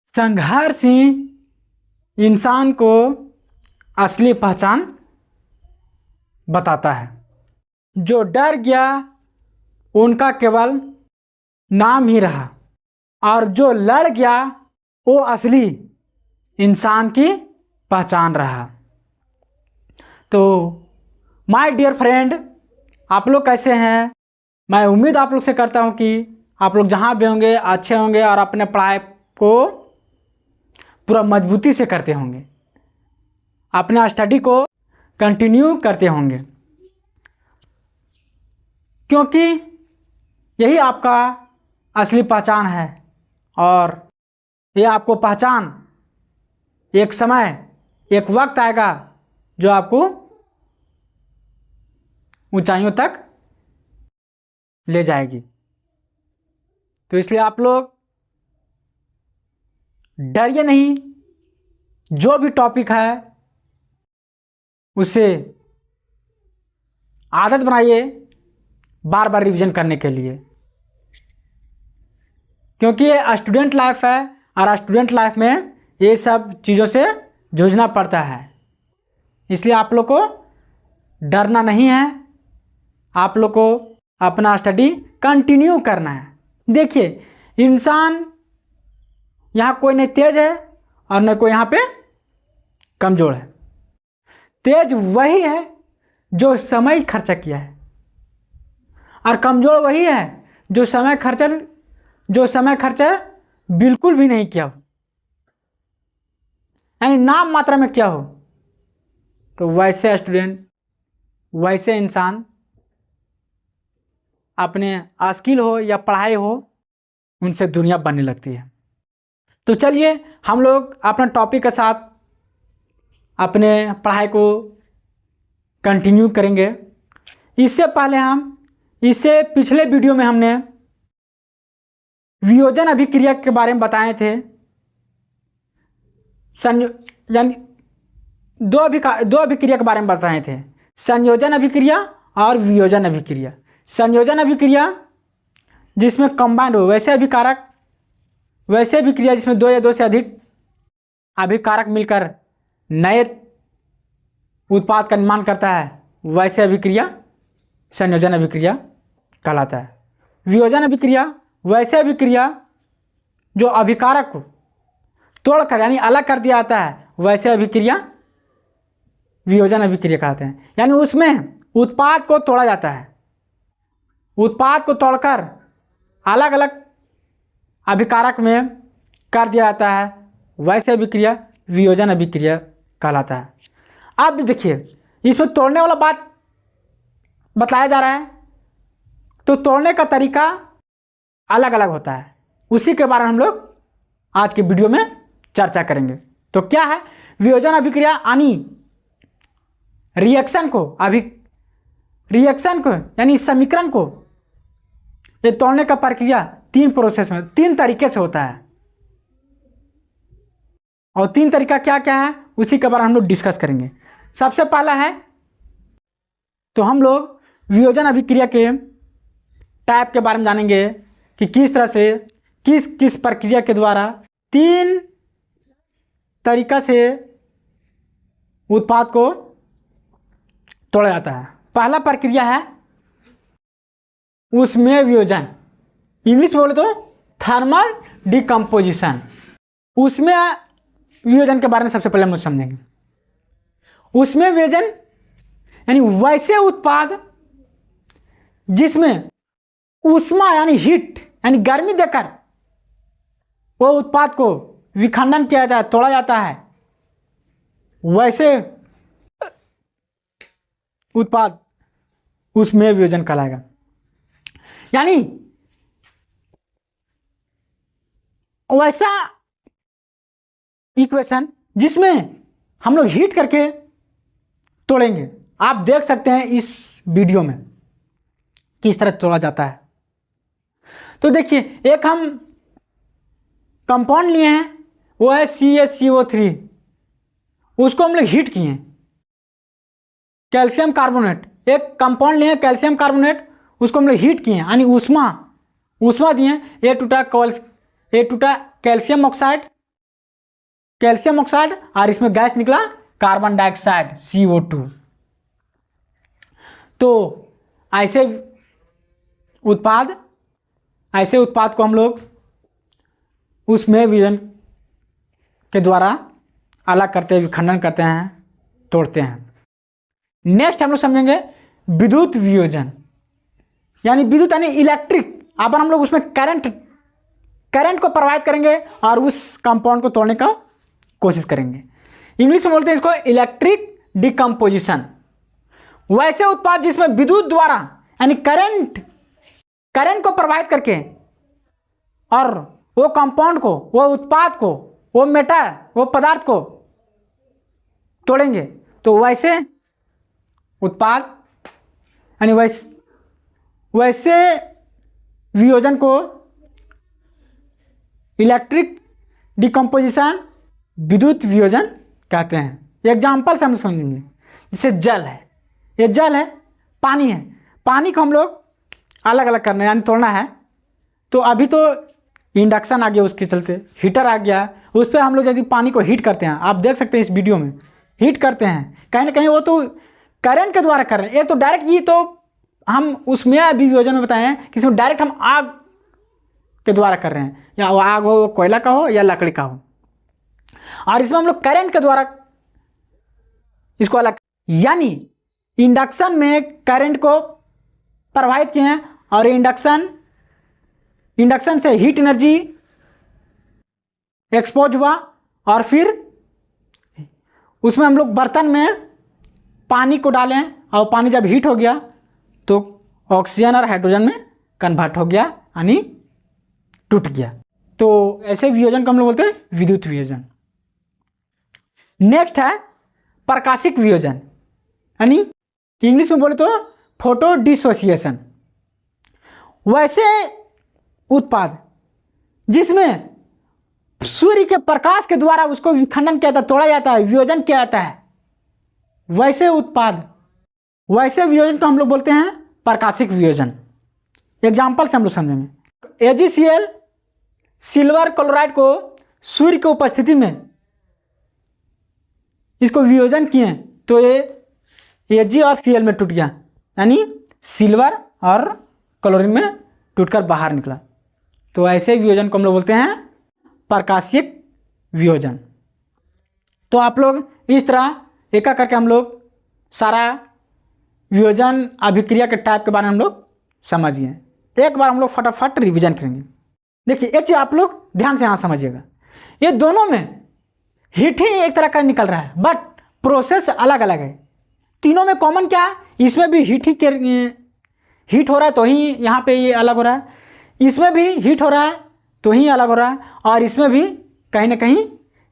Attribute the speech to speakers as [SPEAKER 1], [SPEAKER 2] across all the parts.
[SPEAKER 1] संघर्ष ही इंसान को असली पहचान बताता है। जो डर गया उनका केवल नाम ही रहा, और जो लड़ गया वो असली इंसान की पहचान रहा। तो माय डियर फ्रेंड, आप लोग कैसे हैं? मैं उम्मीद आप लोग से करता हूं कि आप लोग जहां भी होंगे अच्छे होंगे और अपने पढ़ाई को पूरा मजबूती से करते होंगे, अपना स्टडी को कंटिन्यू करते होंगे, क्योंकि यही आपका असली पहचान है। और ये आपको पहचान एक समय, एक वक्त आएगा जो आपको ऊंचाइयों तक ले जाएगी। तो इसलिए आप लोग डरिए नहीं, जो भी टॉपिक है उसे आदत बनाइए बार बार रिवीजन करने के लिए, क्योंकि ये स्टूडेंट लाइफ है और स्टूडेंट लाइफ में ये सब चीज़ों से जूझना पड़ता है। इसलिए आप लोग को डरना नहीं है, आप लोग को अपना स्टडी कंटिन्यू करना है। देखिए, इंसान यहाँ कोई नहीं तेज है और न कोई यहाँ पे कमज़ोर है। तेज वही है जो समय खर्चा किया है, और कमज़ोर वही है जो समय खर्चा बिल्कुल भी नहीं किया हो, यानी नाम मात्रा में किया हो। तो वैसे स्टूडेंट, वैसे इंसान अपने स्किल हो या पढ़ाई हो, उनसे दुनिया बनने लगती है। तो चलिए हम लोग अपना टॉपिक के साथ अपने पढ़ाई को कंटिन्यू करेंगे। इससे पिछले वीडियो में हमने वियोजन अभिक्रिया के बारे में बताए थे। यानी दो अभिक्रिया के बारे में बताए थे, संयोजन अभिक्रिया और वियोजन अभिक्रिया। संयोजन अभिक्रिया जिसमें कंबाइंड हो, वैसे अभिक्रिया जिसमें दो या दो से अधिक अभिकारक मिलकर नए उत्पाद का निर्माण करता है, वैसे अभिक्रिया संयोजन अभिक्रिया कहलाता है। वियोजन अभिक्रिया वैसे अभिक्रिया जो अभिकारक को तोड़कर यानी अलग कर दिया जाता है, वैसे अभिक्रिया वियोजन अभिक्रिया कहते हैं। यानी उसमें उत्पाद को तोड़ा जाता है, उत्पाद को तोड़कर अलग अलग अभिकारक में कर दिया जाता है, वैसे अभिक्रिया वियोजन अभिक्रिया कहलाता है। अब देखिए, इसमें तोड़ने वाला बात बताया जा रहा है, तो तोड़ने का तरीका अलग अलग होता है। उसी के बारे में हम लोग आज के वीडियो में चर्चा करेंगे। तो क्या है वियोजन अभिक्रिया? यानी रिएक्शन को यानी समीकरण को ये तोड़ने का प्रक्रिया तीन तरीके से होता है। और तीन तरीका क्या क्या है उसी के बारे में हम लोग डिस्कस करेंगे। सबसे पहला है, तो हम लोग वियोजन अभिक्रिया के टाइप के बारे में जानेंगे कि किस तरह से किस प्रक्रिया के द्वारा तीन तरीका से उत्पाद को तोड़ा जाता है। पहला प्रक्रिया है ऊष्मीय वियोजन, इंग्लिश बोले तो थर्मल डिकम्पोजिशन। ऊष्मीय वियोजन के बारे में सबसे पहले हम समझेंगे। ऊष्मीय वियोजन यानी वैसे उत्पाद जिसमें ऊष्मा यानी हीट यानी गर्मी देकर वो उत्पाद को विखंडन किया जाता है, तोड़ा जाता है, वैसे उत्पाद ऊष्मीय वियोजन कहलाएगा। यानी वैसा इक्वेशन जिसमें हम लोग हीट करके तोड़ेंगे। आप देख सकते हैं इस वीडियो में किस तरह तोड़ा जाता है। तो देखिए, एक हम कंपाउंड लिए हैं, वो है CaCO3, उसको हम लोग हीट किए। कैल्शियम कार्बोनेट, एक कंपाउंड लिए कैल्शियम कार्बोनेट, उसको हम लोग हीट किए, यानी ऊष्मा दिए। ए टूटा कैल्शियम ऑक्साइड कैल्शियम ऑक्साइड और इसमें गैस निकला कार्बन डाइऑक्साइड CO2। तो ऐसे उत्पाद को हम लोग उसमें वियोजन के द्वारा अलग करते हैं, विखंडन करते हैं, तोड़ते हैं। नेक्स्ट हम लोग समझेंगे विद्युत वियोजन, यानी विद्युत यानी इलेक्ट्रिक। अब हम लोग उसमें करंट को प्रवाहित करेंगे और उस कंपाउंड को तोड़ने का कोशिश करेंगे। इंग्लिश में बोलते हैं इसको इलेक्ट्रिक डिकम्पोजिशन। वैसे उत्पाद जिसमें विद्युत द्वारा यानी करंट को प्रवाहित करके और वो कंपाउंड को, वो उत्पाद को, वो मैटर, वो पदार्थ को तोड़ेंगे, तो वैसे उत्पाद यानी वैसे वियोजन को इलेक्ट्रिक डिकम्पोजिशन, विद्युत वियोजन कहते हैं। एग्जाम्पल से हम समझेंगे, जैसे जल है, ये जल है, पानी है, पानी को हम लोग अलग अलग करना है यानी तोड़ना है। तो अभी तो इंडक्शन आ गया, उसके चलते हीटर आ गया, उस पर हम लोग यदि पानी को हीट करते हैं, आप देख सकते हैं इस वीडियो में हीट करते हैं, कहीं ना कहीं वो तो करंट के द्वारा कर रहे हैं। ये तो डायरेक्ट, ये तो हम उसमें अभी वियोजन में बताए हैं कि इसमें डायरेक्ट हम आग के द्वारा कर रहे हैं, या वो आग हो कोयला का हो या लकड़ी का हो, और इसमें हम लोग करंट के द्वारा इसको अलग, यानी इंडक्शन में करंट को प्रवाहित किए हैं और इंडक्शन से हीट एनर्जी एक्सपोज हुआ और फिर उसमें हम लोग बर्तन में पानी को डालें और पानी जब हीट हो गया तो ऑक्सीजन और हाइड्रोजन में कन्वर्ट हो गया यानी टूट गया। तो ऐसे वियोजन को हम लोग बोलते हैं विद्युत वियोजन। नेक्स्ट है प्रकाशिक वियोजन, यानी इंग्लिश में बोले तो फोटो डिसोसिएशन। वैसे उत्पाद जिसमें सूर्य के प्रकाश के द्वारा उसको विखंडन किया जाता है, तोड़ा जाता है, वियोजन किया जाता है, वैसे उत्पाद, वैसे वियोजन को हम लोग बोलते हैं प्रकाशिक वियोजन। एग्जाम्पल से हम लोग समझेंगे। AgCl सिल्वर क्लोराइड को सूर्य की उपस्थिति में इसको वियोजन किए तो ये Ag और Cl में टूट गया, यानी सिल्वर और क्लोरीन में टूटकर बाहर निकला। तो ऐसे वियोजन को हम लोग बोलते हैं प्रकाशिक वियोजन। तो आप लोग इस तरह एक करके हम लोग सारा वियोजन अभिक्रिया के टाइप के बारे में हम लोग समझ गए। एक बार हम लोग फटाफट रिवीजन करेंगे। देखिए एक चीज़ आप लोग ध्यान से यहाँ समझिएगा, ये दोनों में हीट ही एक तरह का निकल रहा है बट प्रोसेस अलग अलग है। तीनों में कॉमन क्या है, इसमें भी हीट हो रहा है तो ही यहाँ पे ये अलग हो रहा है, इसमें भी हीट हो रहा है तो ही अलग हो रहा है, और इसमें भी कहीं ना कहीं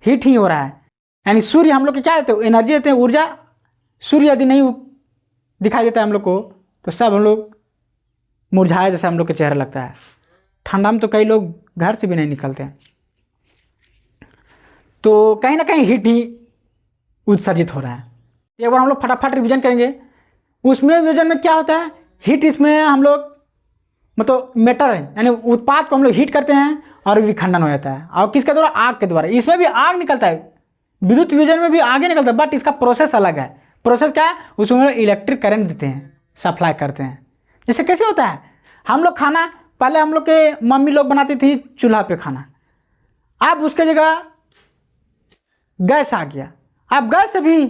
[SPEAKER 1] हीट ही हो रहा है। यानी सूर्य हम लोग के क्या देते हैं, एनर्जी देते हैं, ऊर्जा। सूर्य यदि नहीं दिखाई देता है हम लोग को तो सब हम लोग मुरझाए जैसा हम लोग के चेहरा लगता है। ठंडा में तो कई लोग घर से भी नहीं निकलते हैं। तो कहीं ना कहीं हीट ही उत्सर्जित हो रहा है। एक बार हम लोग फटाफट रिवीजन करेंगे। उसमें वियोजन में क्या होता है, हीट, इसमें हम लोग मतलब मैटर है यानी उत्पाद को हम लोग हीट करते हैं और विखंडन हो जाता है, और किसके द्वारा, आग के द्वारा। इसमें भी आग निकलता है, विद्युत वियोजन में भी आगे निकलता है बट इसका प्रोसेस अलग है। प्रोसेस क्या है, उसमें हम लोग इलेक्ट्रिक करंट देते हैं, सप्लाई करते हैं। जैसे कैसे होता है, हम लोग खाना पहले हम लोग के मम्मी लोग बनाती थी चूल्हा पे खाना, अब उसके जगह गैस आ गया, अब गैस से भी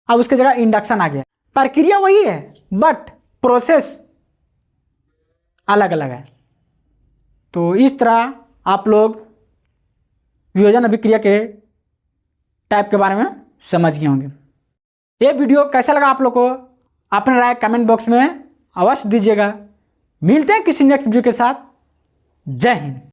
[SPEAKER 1] अब उसके जगह इंडक्शन आ गया। प्रक्रिया वही है बट प्रोसेस अलग अलग है। तो इस तरह आप लोग वियोजन अभिक्रिया के टाइप के बारे में समझ गए होंगे। ये वीडियो कैसा लगा आप लोग को, अपने राय कमेंट बॉक्स में अवश्य दीजिएगा। मिलते हैं किसी नेक्स्ट वीडियो के साथ। जय हिंद।